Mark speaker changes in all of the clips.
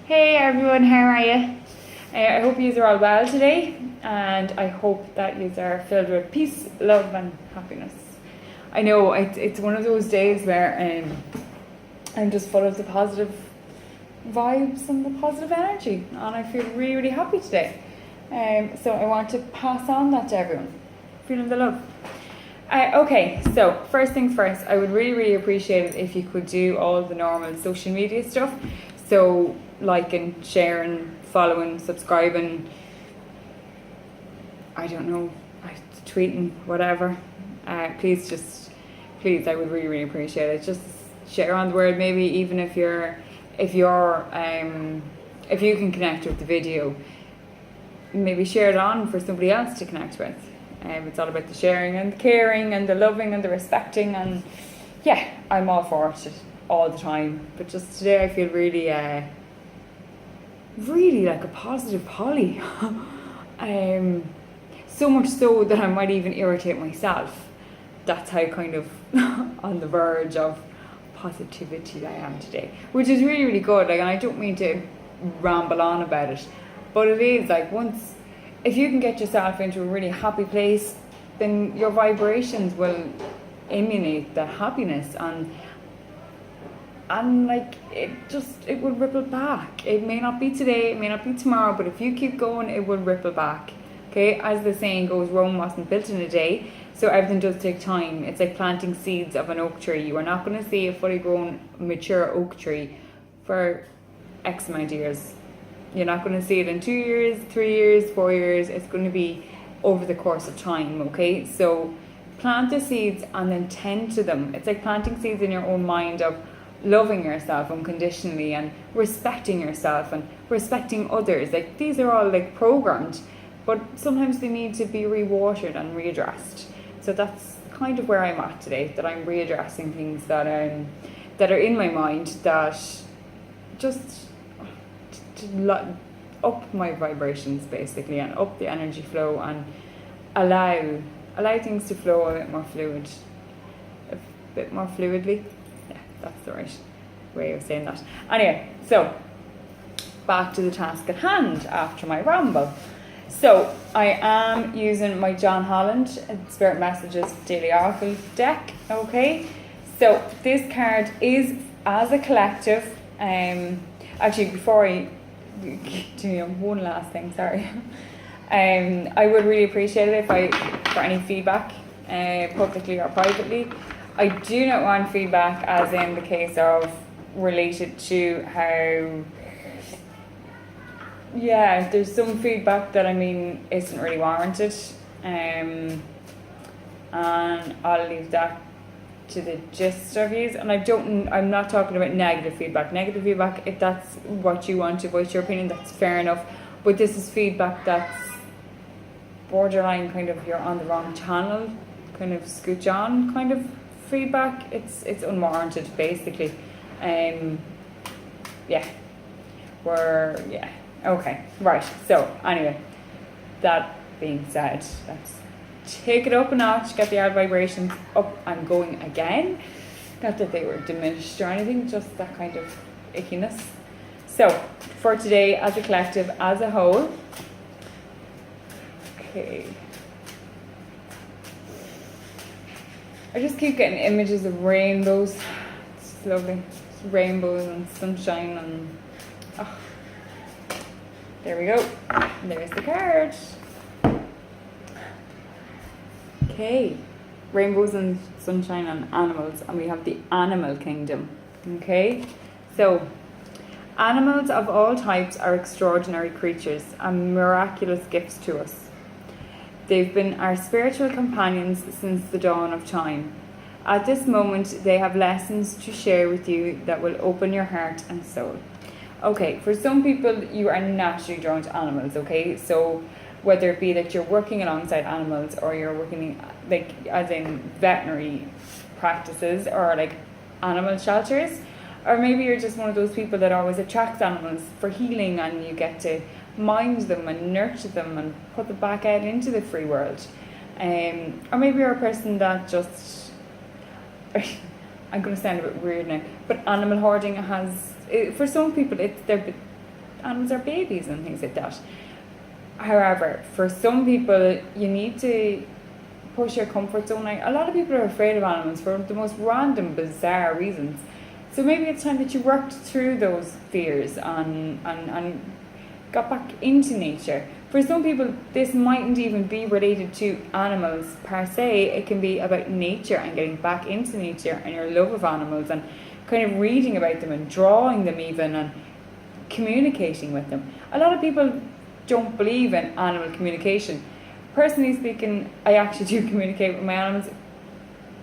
Speaker 1: Hey everyone, how are you? I hope you are all well today, and I hope that you are filled with peace, love, and happiness. I know it's one of those days where I'm just full of the positive vibes and the positive energy, and I feel really, really happy today. So I want to pass on that to everyone, feeling the love. Okay, so first things first, I would really, really appreciate it if you could do all the normal social media stuff. So liking, sharing, following, subscribing, I don't know, tweeting, whatever. Please, I would really, really appreciate it. Just share on the word, maybe even if you can connect with the video, maybe share it on for somebody else to connect with. It's all about the sharing and the caring and the loving and the respecting, and yeah, I'm all for it all the time. But just today I feel really like a positive Polly. So much so that I might even irritate myself. That's how kind of on the verge of positivity I am today, which is really, really good. Like, and I don't mean to ramble on about it, but it is like, if you can get yourself into a really happy place, then your vibrations will emanate the happiness, and like it will ripple back. It may not be today, it may not be tomorrow, but if you keep going, it will ripple back. Okay, as the saying goes, Rome wasn't built in a day, so everything does take time. It's like planting seeds of an oak tree. You are not going to see a fully grown, mature oak tree for X amount of years. You're not going to see it in 2 years, 3 years, 4 years. It's going to be over the course of time, okay? So plant the seeds and then tend to them. It's like planting seeds in your own mind of loving yourself unconditionally and respecting yourself and respecting others. Like, these are all like programmed, but sometimes they need to be rewatered and readdressed. So that's kind of where I'm at today, that I'm readdressing things that are in my mind that just to up my vibrations basically, and up the energy flow, and allow things to flow a bit more fluidly. Yeah, that's the right way of saying that. Anyway, so back to the task at hand after my ramble. So I am using my John Holland Spirit Messages Daily Oracle deck. Okay, so this card is as a collective. Actually, before I do one last thing, sorry. I would really appreciate it for any feedback, publicly or privately. I do not want feedback as in the case of related to how, yeah, there's some feedback that isn't really warranted, and I'll leave that to the gist of yous. And I'm not talking about negative feedback. Negative feedback, if that's what you want to voice your opinion, that's fair enough. But this is feedback that's borderline kind of you're on the wrong channel, kind of scooch on kind of feedback. It's unwarranted basically. Okay, right. So anyway, that being said, let's take it up a notch, get the air vibrations up and going again. Not that they were diminished or anything, just that kind of ickiness. So for today, as a collective, as a whole, okay, I just keep getting images of rainbows. It's lovely. It's rainbows and sunshine, and there we go. There's the card. Okay, rainbows and sunshine and animals, and we have the animal kingdom. Okay, so animals of all types are extraordinary creatures and miraculous gifts to us. They've been our spiritual companions since the dawn of time. At this moment, they have lessons to share with you that will open your heart and soul. Okay, for some people, you are naturally drawn to animals, okay? So whether it be that you're working alongside animals, or you're working like as in veterinary practices, or like animal shelters, or maybe you're just one of those people that always attracts animals for healing, and you get to mind them and nurture them and put them back out into the free world. Or maybe you're a person that just I'm going to sound a bit weird now, but animal hoarding has, for some people, animals are babies and things like that. However, for some people, you need to push your comfort zone. Like, a lot of people are afraid of animals for the most random, bizarre reasons. So maybe it's time that you worked through those fears and got back into nature. For some people, this mightn't even be related to animals per se. It can be about nature and getting back into nature and your love of animals and kind of reading about them and drawing them even and communicating with them. A lot of people don't believe in animal communication. Personally speaking, I actually do communicate with my animals,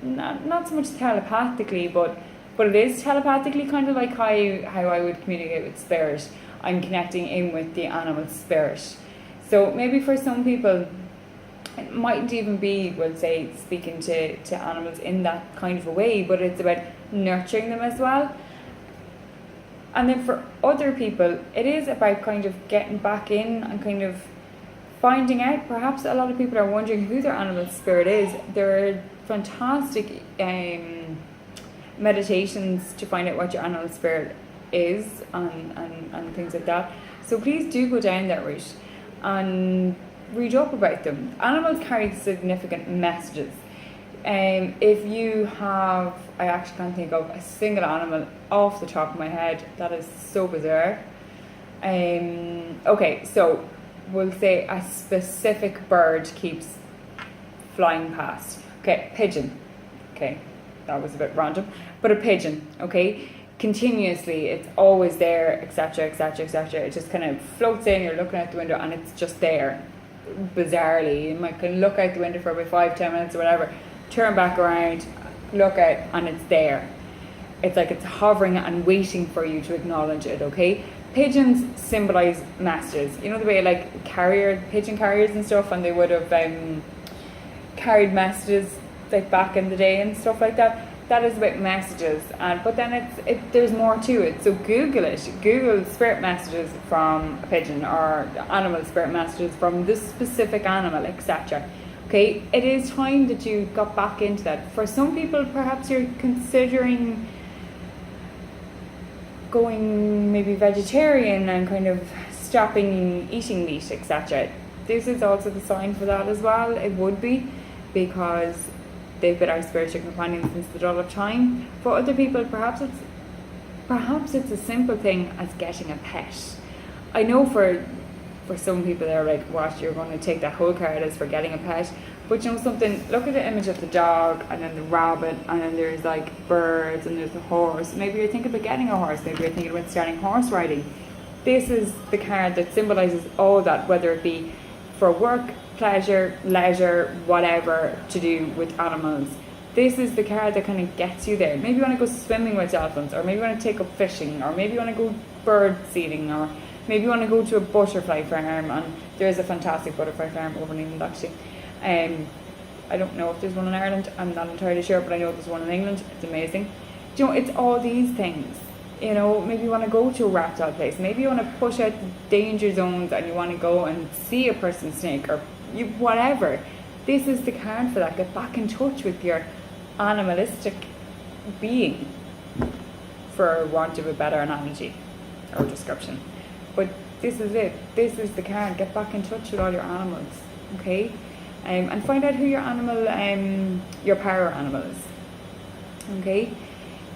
Speaker 1: not so much telepathically, but it is telepathically, kind of like how I would communicate with spirit. I'm connecting in with the animal spirit. So maybe for some people, it mightn't even be, we'll say, speaking to animals in that kind of a way, but it's about nurturing them as well. And then for other people, it is about kind of getting back in and kind of finding out. Perhaps a lot of people are wondering who their animal spirit is. There are fantastic meditations to find out what your animal spirit is and things like that. So please do go down that route and read up about them. Animals carry significant messages. If you have, I actually can't think of a single animal off the top of my head. That is so bizarre. Okay, so we'll say a specific bird keeps flying past. Okay, pigeon. Okay, that was a bit random, but a pigeon. Okay, continuously, it's always there, etc., etc., etc. It just kind of floats in. You're looking out the window, and it's just there. Bizarrely, you might can look out the window for about 5-10 minutes or whatever. Turn back around, look out, and it's there. It's like it's hovering and waiting for you to acknowledge it. Okay. Pigeons symbolize messages. You know the way like pigeon carriers and stuff, and they would have carried messages like back in the day and stuff like that. That is about messages, but then there's more to it. So Google it. Google spirit messages from a pigeon or animal spirit messages from this specific animal, etc. Okay, it is time that you got back into that. For some people, perhaps you're considering going maybe vegetarian and kind of stopping eating meat, etc. This is also the sign for that as well. It would be, because they've been our spiritual companions since the dawn of time. For other people, perhaps it's a simple thing as getting a pet. I know for some people they're like, what, you're going to take that whole card as for getting a pet? But you know something, look at the image of the dog and then the rabbit and then there's like birds and there's the horse. Maybe you're thinking about getting a horse, maybe you're thinking about starting horse riding. This is the card that symbolises all that, whether it be for work, pleasure, leisure, whatever to do with animals. This is the card that kind of gets you there. Maybe you want to go swimming with dolphins, or maybe you want to take up fishing, or maybe you want to go bird seeding, or maybe you want to go to a butterfly farm, and there is a fantastic butterfly farm over in England actually. I don't know if there's one in Ireland, I'm not entirely sure, but I know there's one in England. It's amazing. Do you know, it's all these things. You know, maybe you want to go to a reptile place, maybe you want to push out the danger zones and you want to go and see a person snake or whatever. This is the card for that. Get back in touch with your animalistic being, for want of a better analogy or description. But this is it. This is the card. Get back in touch with all your animals, okay? And find out who your animal, your power animal is, okay?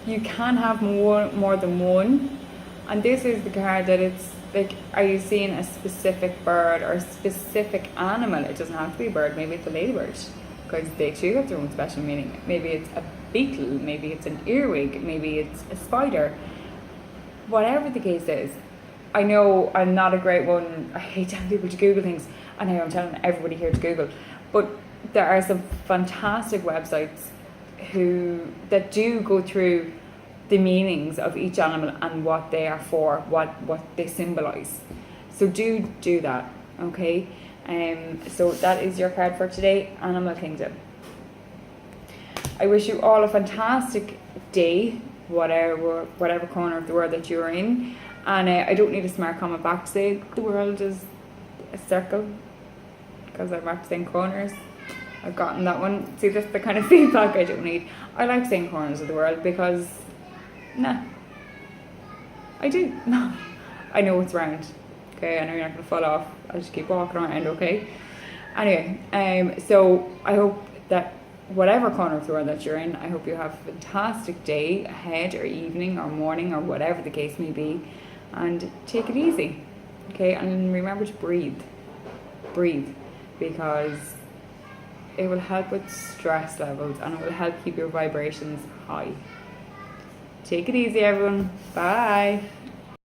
Speaker 1: You can have more than one, and this is the card that it's like, are you seeing a specific bird or a specific animal? It doesn't have to be a bird. Maybe it's a ladybird, because they too have their own special meaning. Maybe it's a beetle, maybe it's an earwig, maybe it's a spider. Whatever the case is, I know I'm not a great one. I hate telling people to Google things, and I am telling everybody here to Google. But there are some fantastic websites that do go through the meanings of each animal and what they are for, what they symbolise. So do that, okay? So that is your card for today, Animal Kingdom. I wish you all a fantastic day, whatever corner of the world that you're in. And I don't need a smart comment back to say the world is a circle, because I'm back to saying corners. I've gotten that one. See, that's the kind of feedback I don't need. I like saying corners of the world because, I do. No, I know it's round. Okay, I know you're not going to fall off. I'll just keep walking around, okay? Anyway, so I hope that whatever corner of the world that you're in, I hope you have a fantastic day ahead, or evening, or morning, or whatever the case may be. And take it easy, okay? And remember to breathe. Breathe, because it will help with stress levels and it will help keep your vibrations high. Take it easy, everyone. Bye.